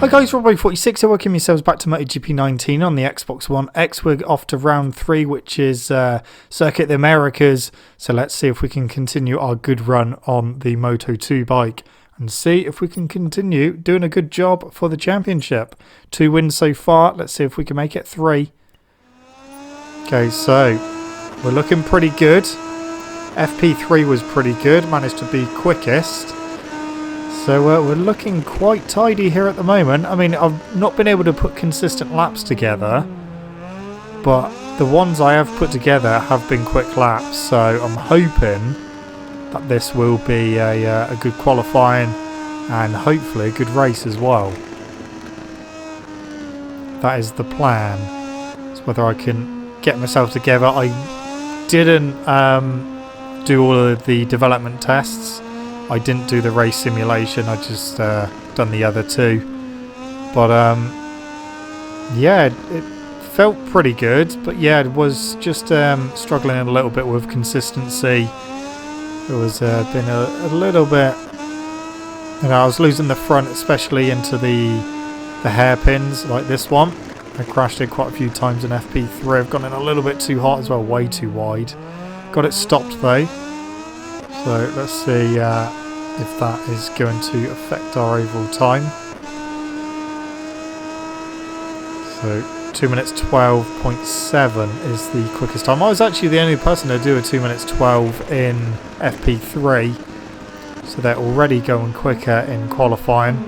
Hi guys, Robo 46 here, welcome yourselves back to MotoGP 19 on the Xbox One X. We're off to round 3, which is Circuit the Americas. So let's see if we can continue our good run on the Moto2 bike and see if we can continue doing a good job for the championship. 2 wins so far, let's see if we can make it 3. Okay, so we're looking pretty good. FP3 was pretty good, managed to be quickest. So we're looking quite tidy here at the moment. I mean, I've not been able to put consistent laps together, but the ones I have put together have been quick laps. So I'm hoping that this will be a good qualifying and hopefully a good race as well. That is the plan. It's whether I can get myself together. I didn't do all of the development tests. I didn't do the race simulation, I just done the other 2. But yeah, it felt pretty good. But yeah, it was just struggling a little bit with consistency. It was been a little bit, you know, I was losing the front, especially into the hairpins like this one. I crashed it quite a few times in FP3. I've gone in a little bit too hot as well, way too wide. Got it stopped though. So let's see if that is going to affect our overall time. So 2 minutes 12.7 is the quickest time. I was actually the only person to do a 2 minutes 12 in FP3. So they're already going quicker in qualifying.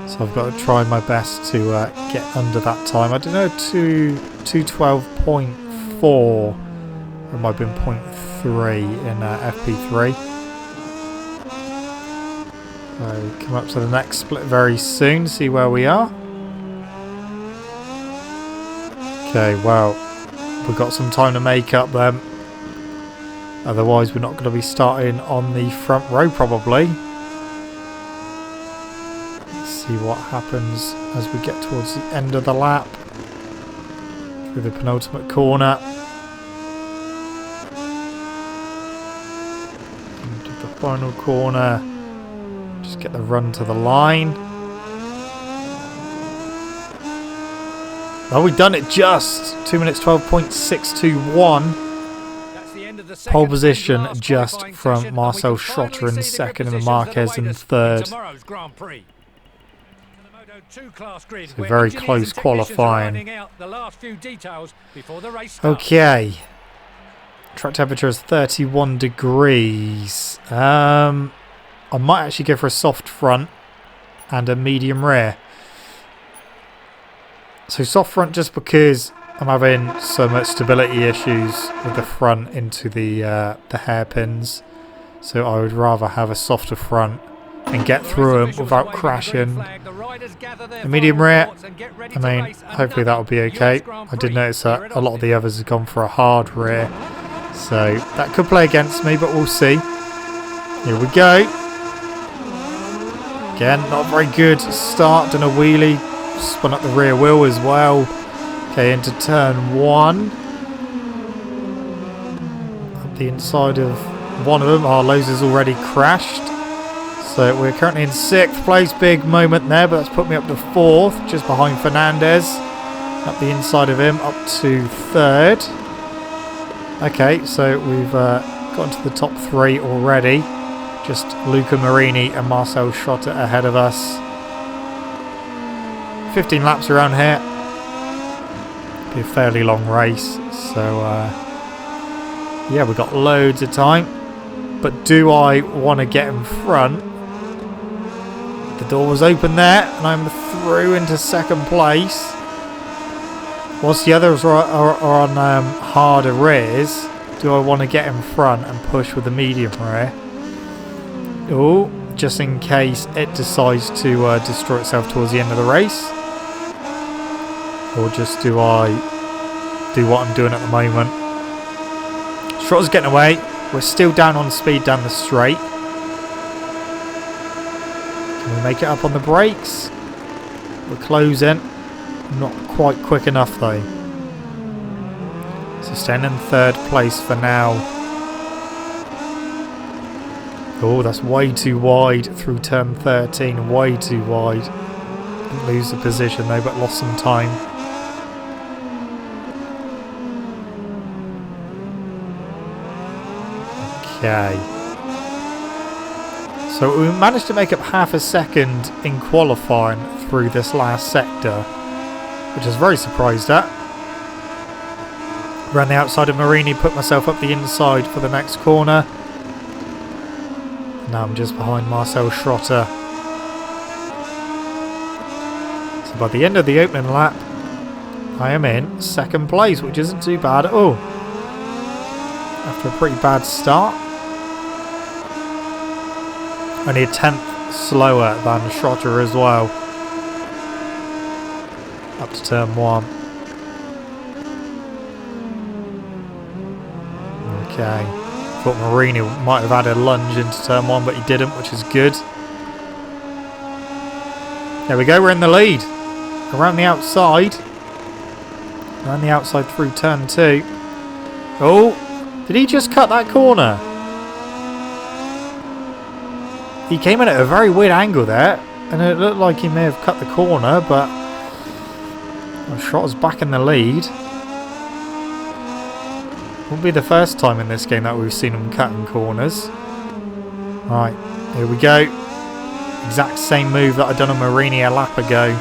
So I've got to try my best to get under that time. I don't know, 212.4. It might have been 0.3 in FP3. So come up to the next split very soon, see where we are. Okay, well, we've got some time to make up then. Otherwise we're not going to be starting on the front row probably. Let's see what happens as we get towards the end of the lap. Through the penultimate corner. Final corner, just get the run to the line. Oh, we've done it just 2 minutes 12.621. Pole position just from Marcel Schrotter in second and Marquez in third. So very close qualifying. Okay. Track temperature is 31 degrees. I might actually go for a soft front and a medium rear. So soft front just because I'm having so much stability issues with the front into the hairpins. So I would rather have a softer front and get through them without crashing. A medium rear, I mean, hopefully that will be okay. I did notice that a lot of the others have gone for a hard rear. So that could play against me, but we'll see. Here we go. Again, not very good start. Done a wheelie. Spun up the rear wheel as well. Okay, into turn 1. Up the inside of one of them. Our Lowe's already crashed. So we're currently in 6th place. Big moment there, but that's put me up to 4th. Just behind Fernandez. Up the inside of him. Up to 3rd. Okay, so we've gotten to the top 3 already. Just Luca Marini and Marcel Schrotter ahead of us. 15 laps around here. Be a fairly long race. So, yeah, we've got loads of time. But do I want to get in front? The door was open there, and I'm through into 2nd place. Whilst the others are on harder rears, do I want to get in front and push with the medium rear? Oh, just in case it decides to destroy itself towards the end of the race. Or just do I do what I'm doing at the moment? Schrott's getting away. We're still down on speed down the straight. Can we make it up on the brakes? We're closing. Not quite quick enough though. So staying in 3rd place for now. Oh, that's way too wide through turn 13. Way too wide. Didn't lose the position though, but lost some time. Okay. So we managed to make up half a second in qualifying through this last sector, which I was very surprised at. Ran the outside of Marini, put myself up the inside for the next corner. Now I'm just behind Marcel Schrotter. So by the end of the opening lap, I am in second place, which isn't too bad at all. After a pretty bad start. Only a tenth slower than Schrotter as well. Up to turn 1. Okay. Thought Marini might have had a lunge into turn 1, but he didn't, which is good. There we go, we're in the lead. Around the outside. Around the outside through turn 2. Oh, did he just cut that corner? He came in at a very weird angle there, and it looked like he may have cut the corner, but Schrotter's back in the lead. Won't be the first time in this game that we've seen him cutting corners. Right, here we go. Exact same move that I'd done on Marini a lap ago.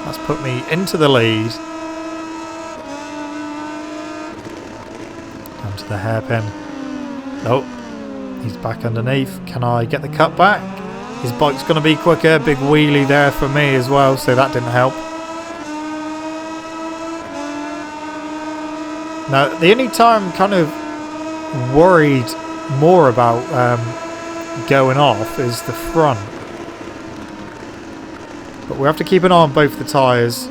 That's put me into the lead. Down to the hairpin. Oh, he's back underneath. Can I get the cut back? His bike's going to be quicker. Big wheelie there for me as well, so that didn't help. Now, the only time I'm kind of worried more about going off is the front. But we have to keep an eye on both the tyres.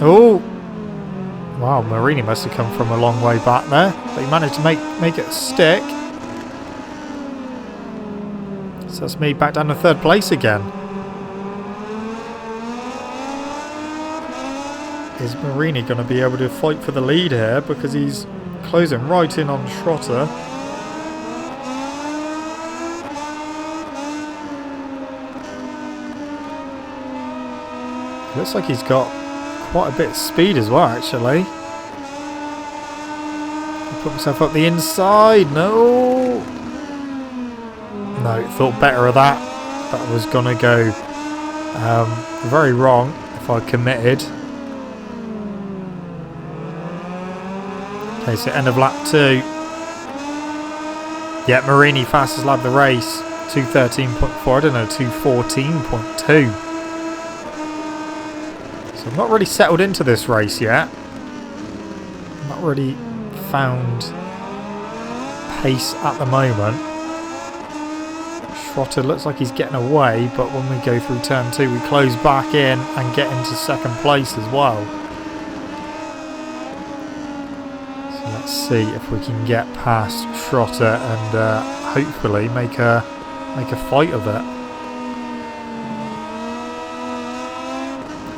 Oh! Wow, Marini must have come from a long way back there. But he managed to make it stick. So that's me back down to third place again. Is Marini going to be able to fight for the lead here? Because he's closing right in on Schrotter. Looks like he's got quite a bit of speed as well, actually. I'll put myself up the inside. No! No, thought better of that. That was going to go very wrong if I committed. Okay, so end of lap 2. Yeah, Marini fastest lap of the race. 2:13.4, I don't know, 2:14.2. So I've not really settled into this race yet. Not really found pace at the moment. Schrotter looks like he's getting away, but when we go through turn 2 we close back in and get into second place as well. So let's see if we can get past Schrotter and hopefully make a fight of it.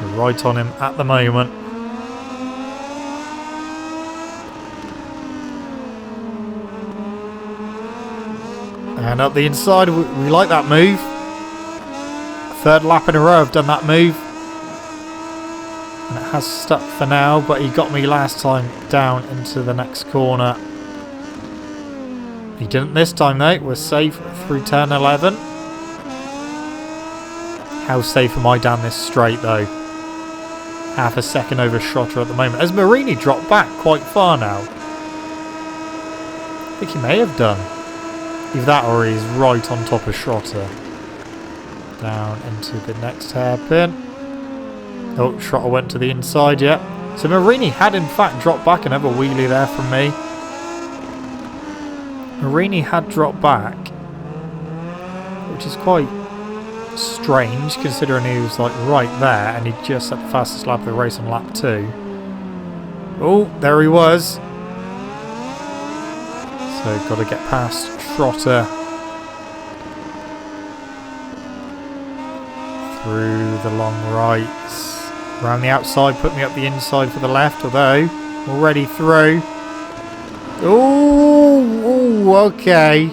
We're right on him at the moment. And up the inside, we like that move. Third lap in a row I've done that move. And it has stuck for now, but he got me last time down into the next corner. He didn't this time though, we're safe through turn 11. How safe am I down this straight though? Half a second over Schrotter at the moment. Has Marini dropped back quite far now? I think he may have done. Either that or he's right on top of Schrotter. Down into the next hairpin. Oh, Schrotter went to the inside, yeah. So Marini had in fact dropped back. Another wheelie there from me. Marini had dropped back, which is quite strange considering he was like right there and he just had the fastest lap of the race on lap 2. Oh, there he was. So got to get past Schrotter through the long rights. Around the outside, put me up the inside for the left, although already through. Oh, okay.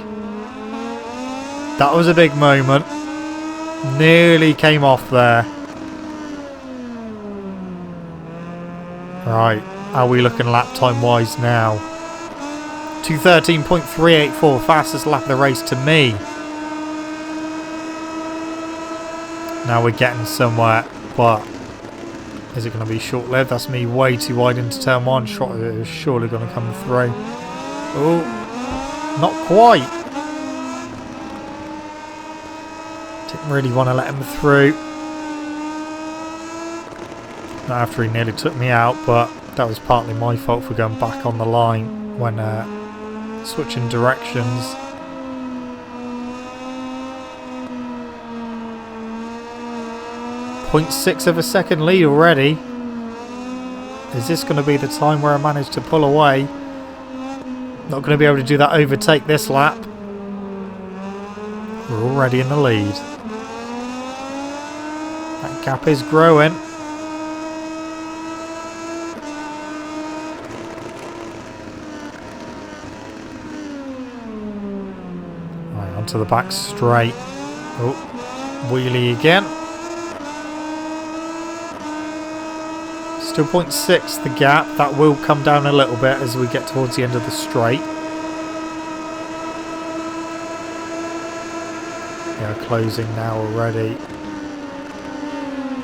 That was a big moment. Nearly came off there. Right, how are we looking lap time wise now? 2:13.384, fastest lap of the race to me. Now we're getting somewhere, but is it going to be short-lived? That's me way too wide into turn one. Shot is surely going to come through. Oh, not quite. Didn't really want to let him through. Not after he nearly took me out, but that was partly my fault for going back on the line when switching directions. .6 of a second lead already. Is this going to be the time where I manage to pull away? Not going to be able to do that overtake this lap. We're already in the lead. That gap is growing. Right, onto the back straight. Oh, wheelie again. Still .6 the gap. That will come down a little bit as we get towards the end of the straight. Yeah, closing now already.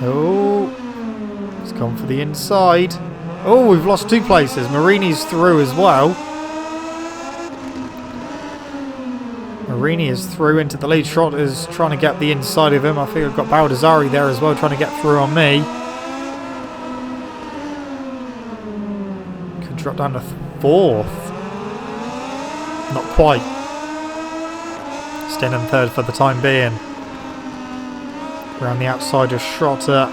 Oh, it's gone for the inside. Oh, we've lost 2 places. Marini's through as well. Marini is through into the lead. Trot is trying to get the inside of him. I think I've got Baldassari there as well, trying to get through on me. Could drop down to 4th. Not quite. Staying in 3rd for the time being. Around the outside of Schrotter.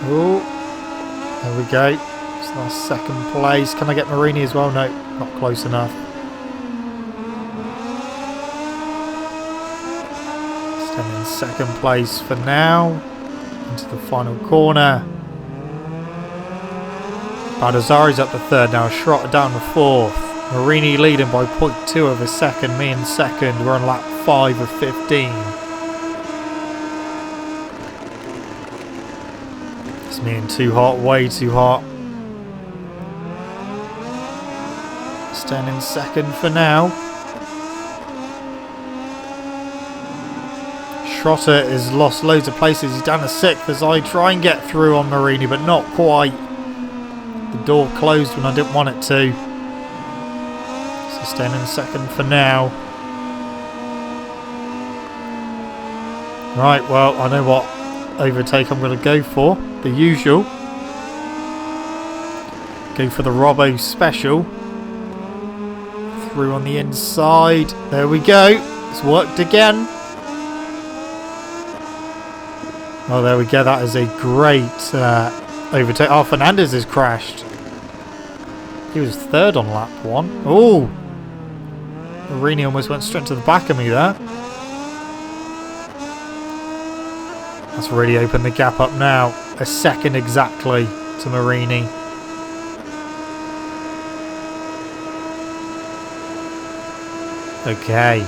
Oh, there we go. It's our 2nd place. Can I get Marini as well? No, not close enough. Staying in 2nd place for now. Into the final corner. Baldassari's up to 3rd now. Schrotter down to 4th. Marini leading by 0.2 of a second. Me in 2nd. We're on lap 5 of 15. It's me in too hot, way too hot. Staying in 2nd for now. Schrotter has lost loads of places. He's down to 6th as I try and get through on Marini, but not quite. The door closed when I didn't want it to. So staying in 2nd for now. Right, well, I know what overtake I'm going to go for. The usual. Go for the Robo special. Through on the inside. There we go. It's worked again. Oh, there we go. That is a great overtake. Oh, Fernandez has crashed. He was 3rd on lap 1. Oh! Marini almost went straight to the back of me there. That's really opened the gap up now. A second exactly to Marini. Okay.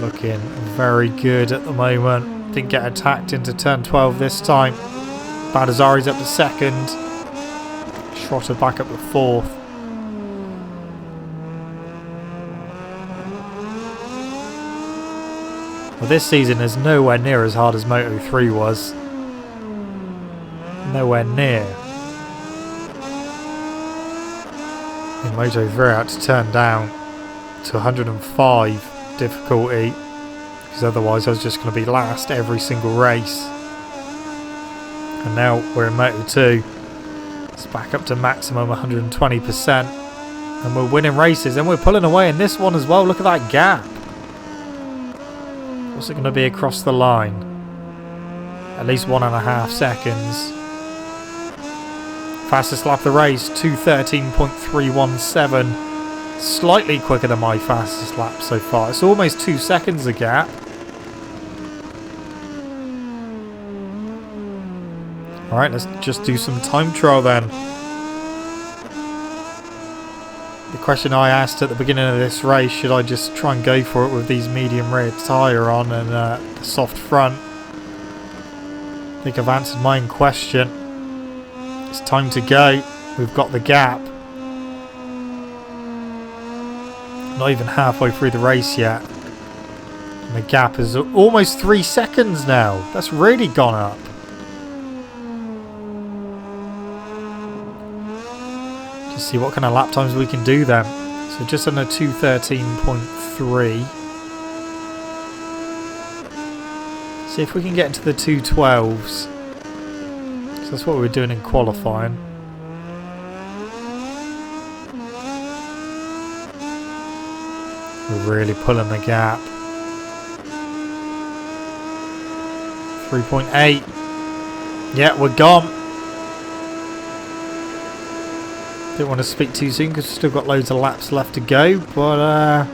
Looking very good at the moment. Didn't get attacked into turn 12 this time. Baldassari's up to 2nd. Schrotter back up to 4th. Well, this season is nowhere near as hard as Moto3 was. Nowhere near. In Moto3 I had to turn down to 105 difficulty, because otherwise I was just going to be last every single race. And now we're in Moto2. It's back up to maximum 120%. And we're winning races and we're pulling away in this one as well. Look at that gap. What's it going to be across the line? At least 1.5 seconds. Fastest lap of the race, 2:13.317. Slightly quicker than my fastest lap so far. It's almost 2 seconds a gap. Alright, let's just do some time trial then. The question I asked at the beginning of this race, should I just try and go for it with these medium rear tyre on and the soft front? I think I've answered my own question. It's time to go. We've got the gap. Not even halfway through the race yet. And the gap is almost 3 seconds now. That's really gone up. Just see what kind of lap times we can do then. So just under 2:13.3. See if we can get into the 2:12s. So that's what we're doing in qualifying. We're really pulling the gap. 3.8. Yeah, we're gone. Didn't want to speak too soon because we've still got loads of laps left to go. But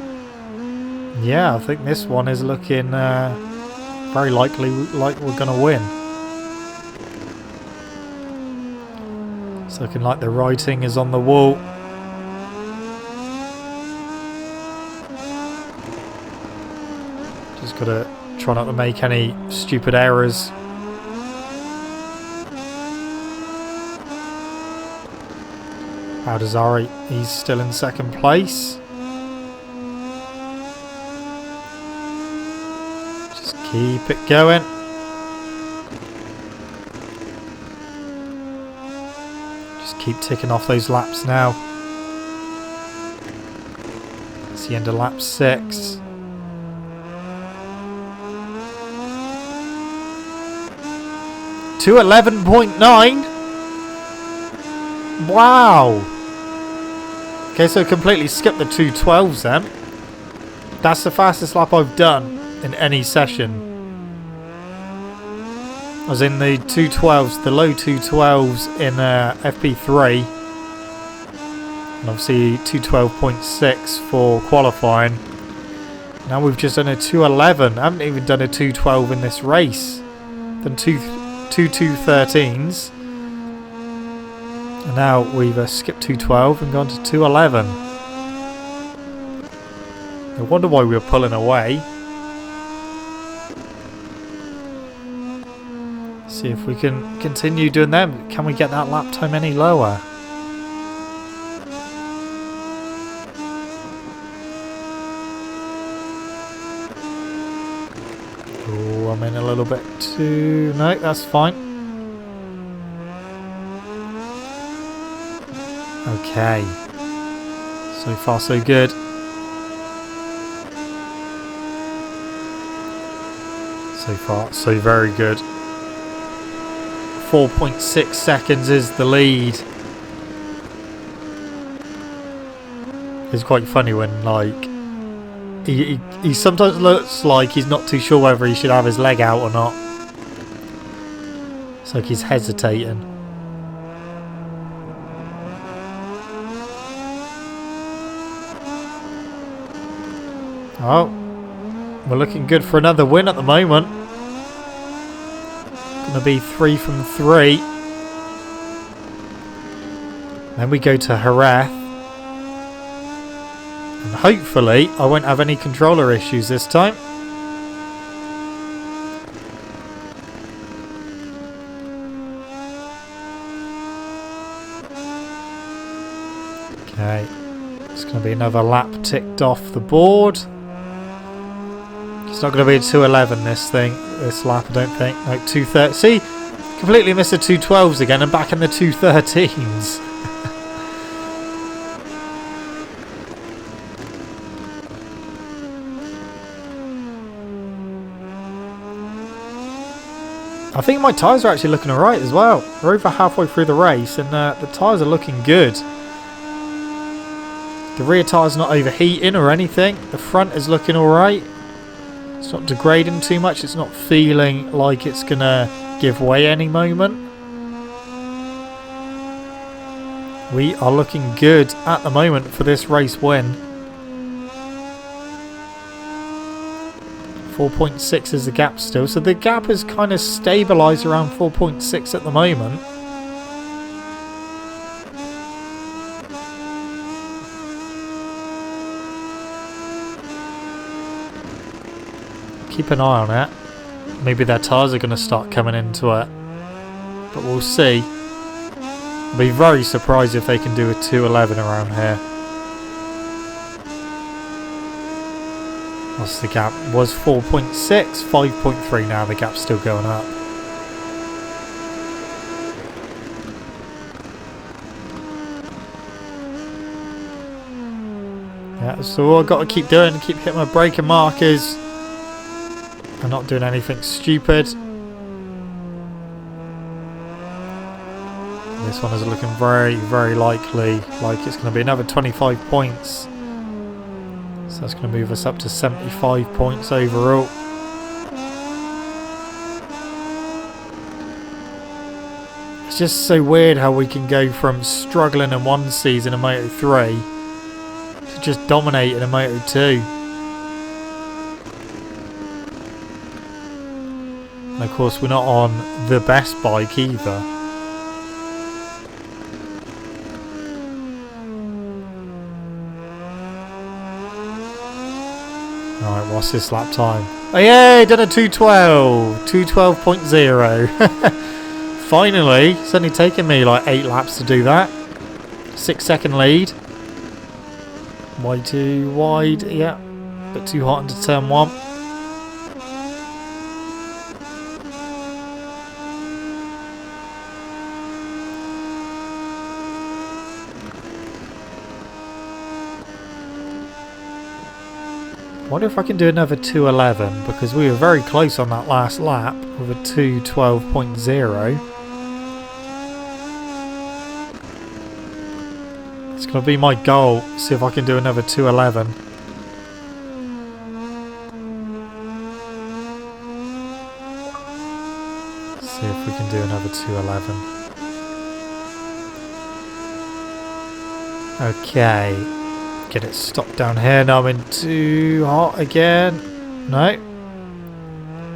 yeah, I think this one is looking very likely like we're going to win. It's looking like the writing is on the wall. Just got to try not to make any stupid errors. Aldazari, he's still in second place. Just keep it going. Just keep ticking off those laps now. It's the end of lap 6. To 11.9. Wow. Okay, so completely skipped the 2:12s then. That's the fastest lap I've done in any session. I was in the 2:12s, the low 2:12s in FP3. And obviously 2:12.6 for qualifying. Now we've just done a 2:11. I haven't even done a 2:12 in this race. Done two 2:13s. And now we've skipped 2:12 and gone to 2:11. I wonder why we were pulling away. See if we can continue doing them. Can we get that lap time any lower? Oh, I'm in a little bit too... No, that's fine. Okay. So far so good. So far so very good. 4.6 seconds is the lead. It's quite funny when like he sometimes looks like he's not too sure whether he should have his leg out or not. It's like he's hesitating. Oh, we're looking good for another win at the moment. Gonna be 3 from 3. Then we go to Jerez. And hopefully I won't have any controller issues this time. Okay, it's going to be another lap ticked off the board. It's not going to be a 2:11 this lap, I don't think. Like 2:30. See, completely missed the 2:12s again and back in the 2:13s. I think my tyres are actually looking alright as well. We're over halfway through the race and the tyres are looking good. The rear tyre's not overheating or anything. The front is looking alright. It's not degrading too much. It's not feeling like it's going to give way any moment. We are looking good at the moment for this race win. 4.6 is the gap still. So the gap is kind of stabilised around 4.6 at the moment. keep an eye on it. Maybe their tyres are going to start coming into it. But we'll see. I'll be very surprised if they can do a 2:11 around here. What's the gap? Was 4.6, 5.3 now. The gap's still going up. Yeah, so all I've got to keep doing, keep hitting my braking markers. I'm not doing anything stupid. This one is looking very, very likely like it's going to be another 25 points. So that's going to move us up to 75 points overall. It's just so weird how we can go from struggling in one season in Moto 3 to just dominating in Moto 2. And of course we're not on the best bike either. Alright, what's this lap time? Oh yeah, done a 2:12. 2:12.0. Finally, it's only taken me like 8 laps to do that. 6-second lead. Way too wide, yeah. Bit too hot into turn 1. I wonder if I can do another 2:11 because we were very close on that last lap with a 2:12.0. It's going to be my goal, see if I can do another 2:11. See if we can do another 2:11. Okay. Get it stopped down here. Now I'm in too hot again. No.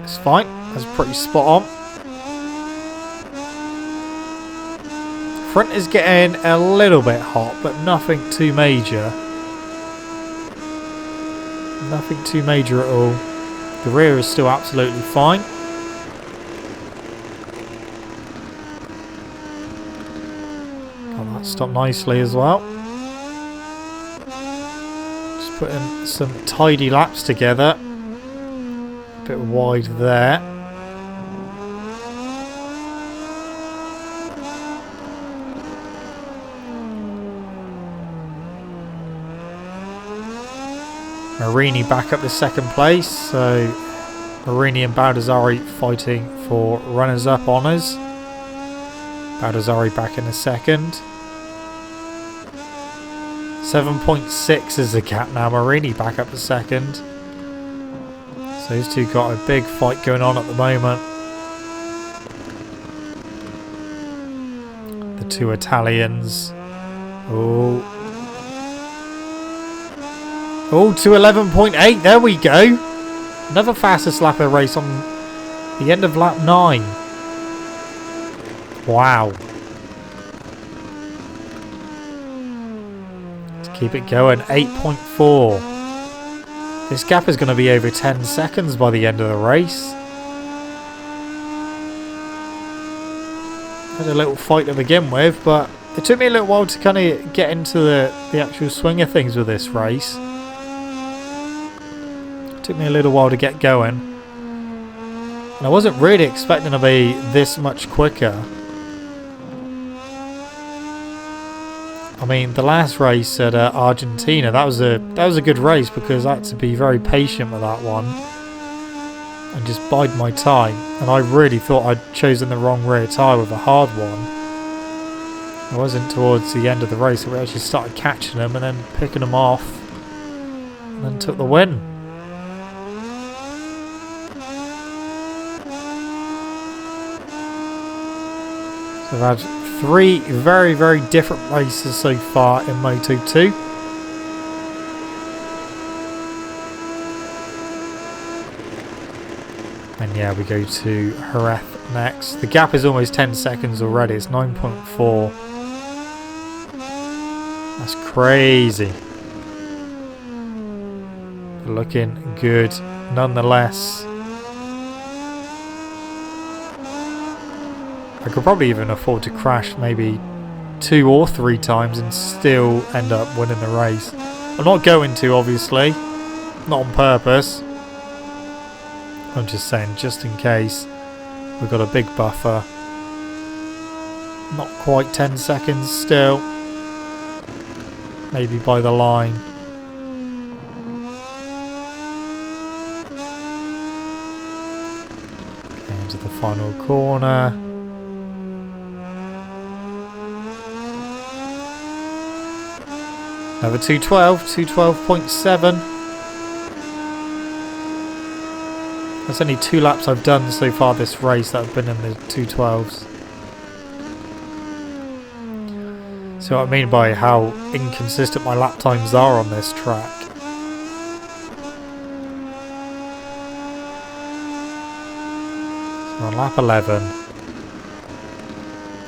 It's fine. That's pretty spot on. Front is getting a little bit hot, but nothing too major. Nothing too major at all. The rear is still absolutely fine. Got that stopped nicely as well. Putting some tidy laps together. A bit wide there. Marini back up to second place. So Marini and Baldassarri fighting for runners-up honours. Baldassarri back in a second. 7.6 is the gap now. Marini back up to second. So these two got a big fight going on at the moment. The two Italians. Oh. Oh, 2:11.8. There we go. Another fastest lap of the race on the end of lap 9. Wow. Keep it going. 8.4. This gap is going to be over 10 seconds by the end of the race. Had a little fight to begin with, but it took me a little while to kind of get into the actual swing of things with this race. It took me a little while to get going. And I wasn't really expecting to be this much quicker. I mean, the last race at Argentina, that was a good race because I had to be very patient with that one and just bide my time. And I really thought I'd chosen the wrong rear tyre with a hard one. It wasn't towards the end of the race that we actually started catching them and then picking them off and then took the win. So I've had 3 very, very different races so far in Moto 2. And yeah, we go to Jerez next. The gap is almost 10 seconds already. It's 9.4. That's crazy. Looking good. nonetheless, I could probably even afford to crash maybe 2 or 3 times and still end up winning the race. I'm not going to, obviously, not on purpose. I'm just saying, just in case. We've got a big buffer. Not quite 10 seconds still. Maybe by the line. Okay, into the final corner. Another 212, 212.7. That's only 2 laps I've done so far this race that have been in the 212s. See what I mean by how inconsistent my lap times are on this track. So on lap 11,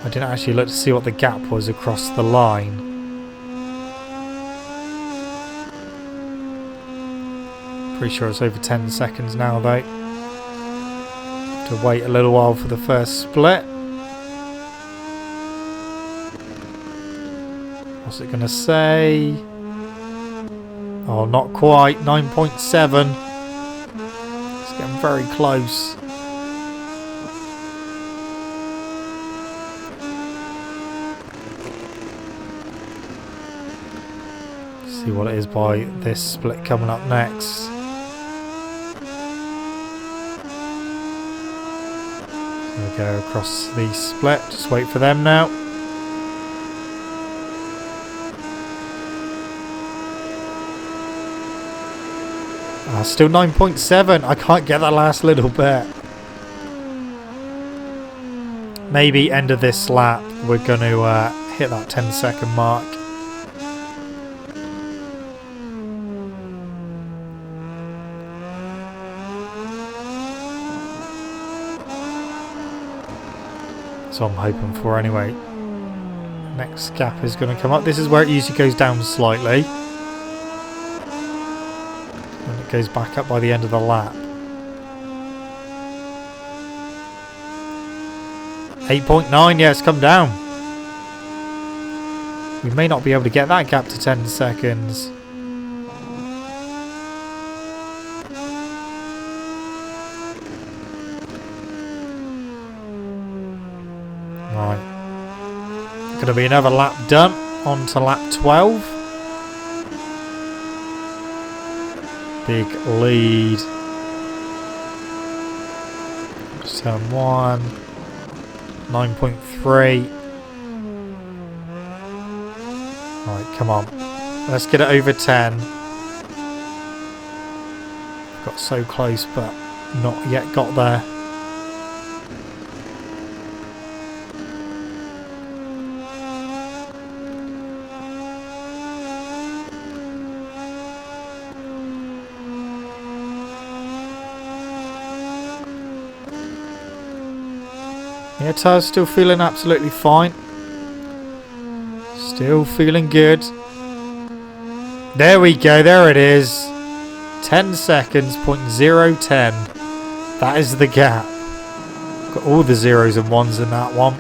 I didn't actually look to see what the gap was across the line. Pretty sure it's over 10 seconds now though. To wait a little while for the first split. What's it gonna say? Oh, not quite. 9.7. It's getting very close. See what it is by this split coming up next. There we go, across the split. Just wait for them now. Still 9.7. I can't get that last little bit. Maybe end of this lap we're going to hit that 10-second mark. So I'm hoping for anyway. Next gap is going to come up. This is where it usually goes down slightly. And it goes back up by the end of the lap. 8.9, yeah, it's come down. We may not be able to get that gap to 10 seconds. Right. Going to be another lap done. On to lap 12. Big lead. Turn 1. 9.3. Right, come on. Let's get it over 10. Got so close, but not yet got there. Yeah, tyres still feeling absolutely fine. Still feeling good. There we go, there it is. 10 seconds, 0.010. That is the gap. Got all the zeros and ones in that one.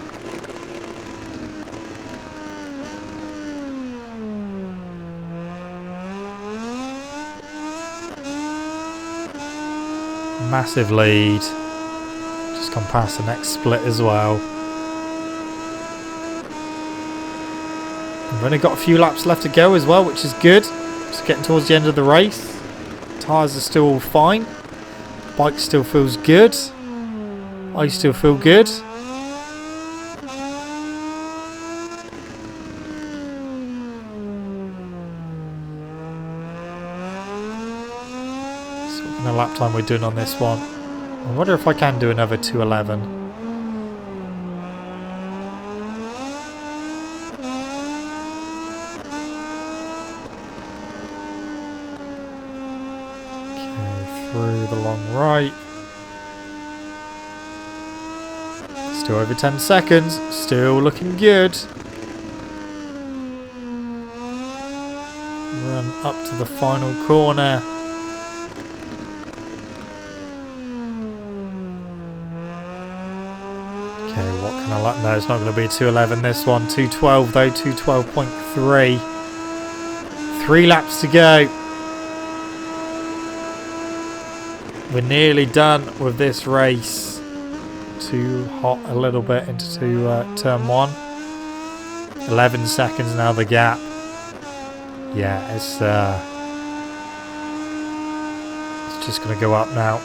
Massive lead. Just gone past the next split as well. We've only got a few laps left to go as well, which is good. Just getting towards the end of the race. Tyres are still all fine. Bike still feels good. I still feel good. So what kind of lap time we're doing on this one? I wonder if I can do another 2:11. Okay, through the long right. Still over 10 seconds. Still looking good. Run up to the final corner. No, it's not going to be 2:11 this one. 2:12 though, 2:12.3. 3 laps to go. We're nearly done with this race. Too hot a little bit into turn 1. 11 seconds now the gap. Yeah, it's just going to go up now.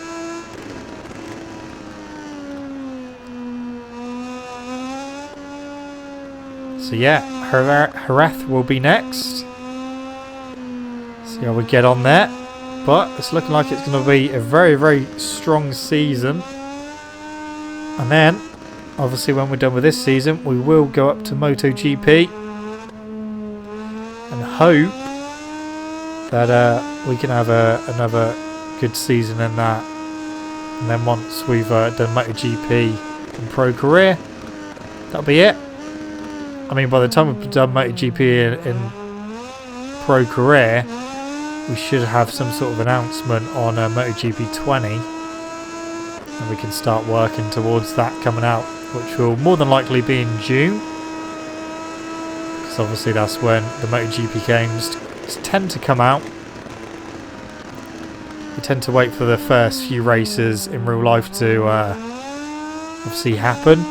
So yeah, Jerez will be next. See how we get on there. But it's looking like it's going to be a very, very strong season. And then, obviously when we're done with this season, we will go up to MotoGP. And hope that we can have another good season in that. And then once we've done MotoGP and Pro Career, that'll be it. I mean, by the time we've done MotoGP in Pro Career, we should have some sort of announcement on MotoGP 20. And we can start working towards that coming out, which will more than likely be in June. Because obviously that's when the MotoGP games tend to come out. We tend to wait for the first few races in real life to obviously happen.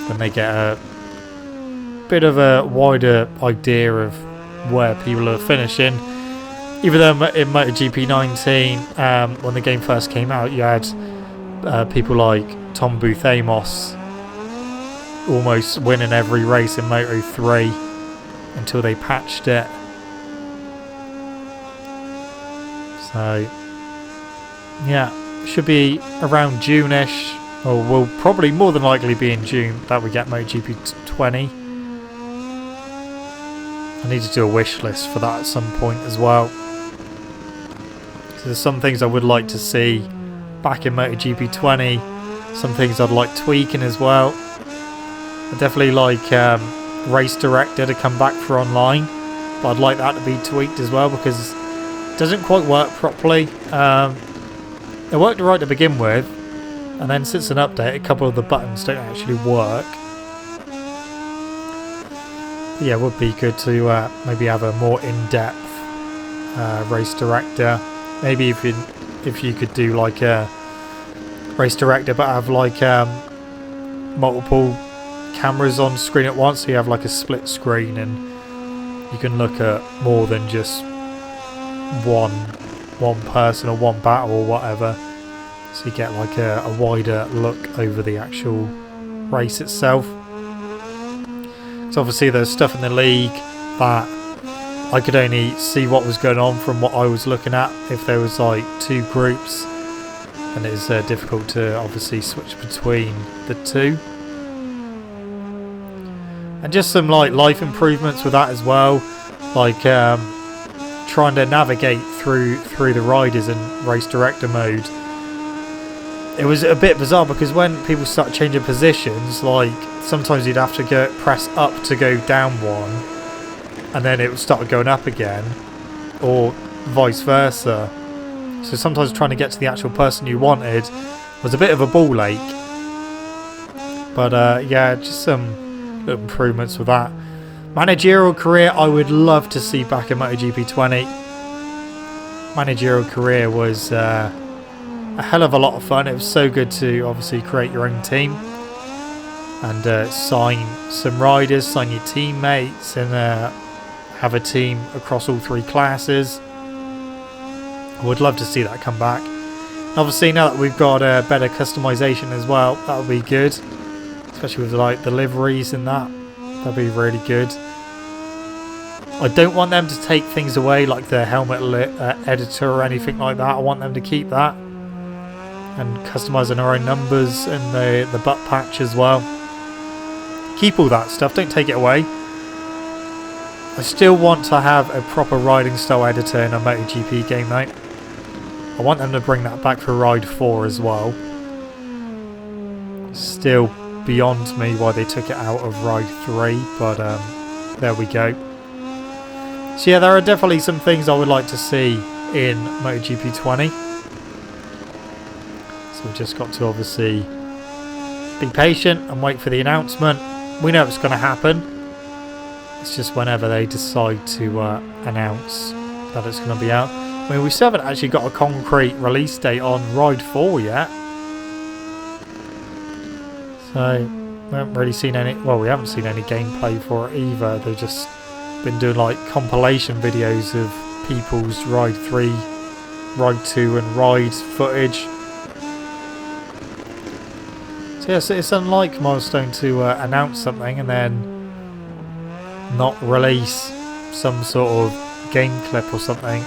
Then they get a bit of a wider idea of where people are finishing. Even though in MotoGP 19, when the game first came out, you had people like Tom Booth Amos almost winning every race in Moto 3 until they patched it. So yeah, should be around June-ish, or will probably more than likely be in June that we get MotoGP 20. I need to do a wish list for that at some point as well. So there's some things I would like to see back in MotoGP 20. Some things I'd like tweaking as well. I definitely like Race Director to come back for online, but I'd like that to be tweaked as well because it doesn't quite work properly. It worked right to begin with, and then since an update, a couple of the buttons don't actually work. Yeah, it would be good to maybe have a more in-depth Race Director. Maybe if you could do like a Race Director but have like multiple cameras on screen at once, so you have like a split screen and you can look at more than just one person or one battle or whatever, so you get like a wider look over the actual race itself. So obviously there's stuff in the league that I could only see what was going on from what I was looking at. If there was like 2 groups, and it is difficult to obviously switch between the 2. And just some like life improvements with that as well, like trying to navigate through the riders in Race Director mode. It was a bit bizarre because when people start changing positions, like sometimes you'd have to press up to go down one, and then it would start going up again, or vice versa. So sometimes trying to get to the actual person you wanted was a bit of a ball ache. But yeah, just some little improvements with that. Managerial career I would love to see back in MotoGP 20. Managerial career was a hell of a lot of fun. It was so good to obviously create your own team and sign some riders, sign your teammates, and have a team across all 3 classes. I would love to see that come back. And obviously now that we've got better customization as well, that would be good, especially with like the liveries and that. That'd be really good. I don't want them to take things away like the helmet editor or anything like that. I want them to keep that and customizing our own numbers and the butt patch as well. Keep all that stuff, don't take it away. I still want to have a proper riding style editor in a MotoGP game though. I want them to bring that back for Ride 4 as well. Still beyond me why they took it out of Ride 3, but there we go. So yeah, there are definitely some things I would like to see in MotoGP 20. So we've just got to obviously be patient and wait for the announcement. We know it's going to happen. It's just whenever they decide to announce that it's going to be out. I mean, we still haven't actually got a concrete release date on Ride 4 yet. So, we haven't really seen any... Well, we haven't seen any gameplay for it either. They've just been doing like compilation videos of people's Ride 3, Ride 2 and Ride footage. So yes, it's unlike Milestone to announce something and then not release some sort of game clip or something.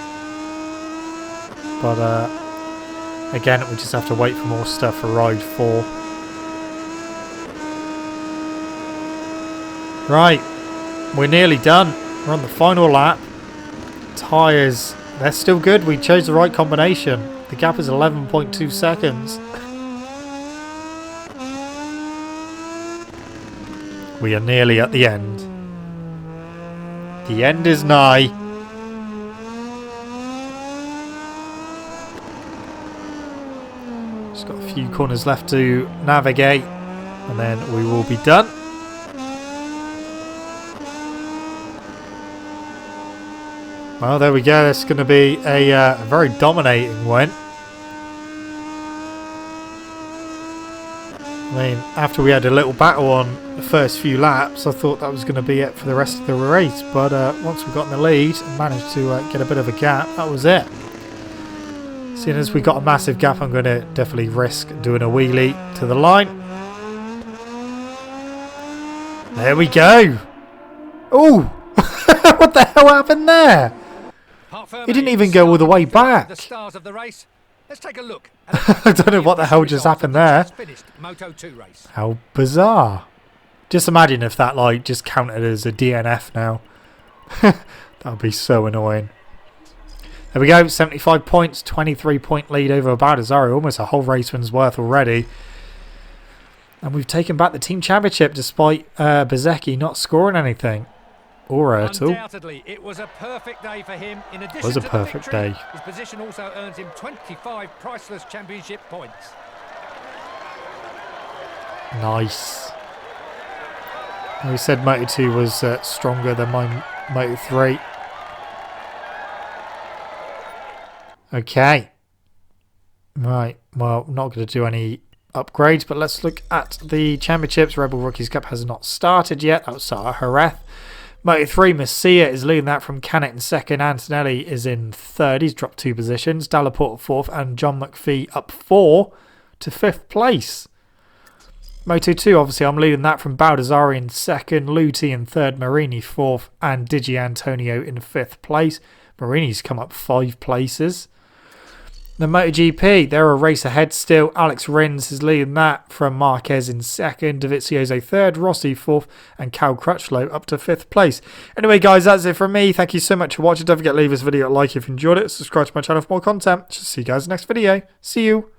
But again, we just have to wait for more stuff for Ride 4. Right, we're nearly done. We're on the final lap. Tyres, they're still good. We chose the right combination. The gap is 11.2 seconds. We are nearly at the end. The end is nigh. Just got a few corners left to navigate and then we will be done. Well, there we go. It's going to be a very dominating win. I mean, after we had a little battle on the first few laps, I thought that was going to be it for the rest of the race. But once we got in the lead and managed to get a bit of a gap, that was it. Seeing as we got a massive gap, I'm going to definitely risk doing a wheelie to the line. There we go. Oh, what the hell happened there? He didn't even go all the way back. The stars of the race. Let's take a look. I don't know what the hell just happened there. How bizarre. Just imagine if that like just counted as a DNF now. That would be so annoying. There we go, 75 points, 23-point lead over Baldassarre, almost a whole race win's worth already. And we've taken back the team championship despite Bezecchi not scoring anything. Or Ertl. Undoubtedly, it was a perfect day for him. In addition was a to perfect the victory, day. His position also earns him 25 priceless championship points. Nice. We said Moto2 was stronger than my Moto3. Okay. Right. Well, not going to do any upgrades, but let's look at the championships. Red Bull Rookies Cup has not started yet. That was started at Jerez. Moto3, Messia is leading that from Canet in second. Antonelli is in third. He's dropped 2 positions. Dallaporte fourth and John McPhee up 4 to 5th place. Moto2, obviously, I'm leading that from Baldassarre in second. Luti in third. Marini 4th and Digi Antonio in 5th place. Marini's come up 5 places. The MotoGP, they're a race ahead still. Alex Rins is leading that from Marquez in second, Dovizioso third, Rossi fourth, and Cal Crutchlow up to 5th place. Anyway, guys, that's it from me. Thank you so much for watching. Don't forget to leave this video a like if you enjoyed it. Subscribe to my channel for more content. See you guys in the next video. See you.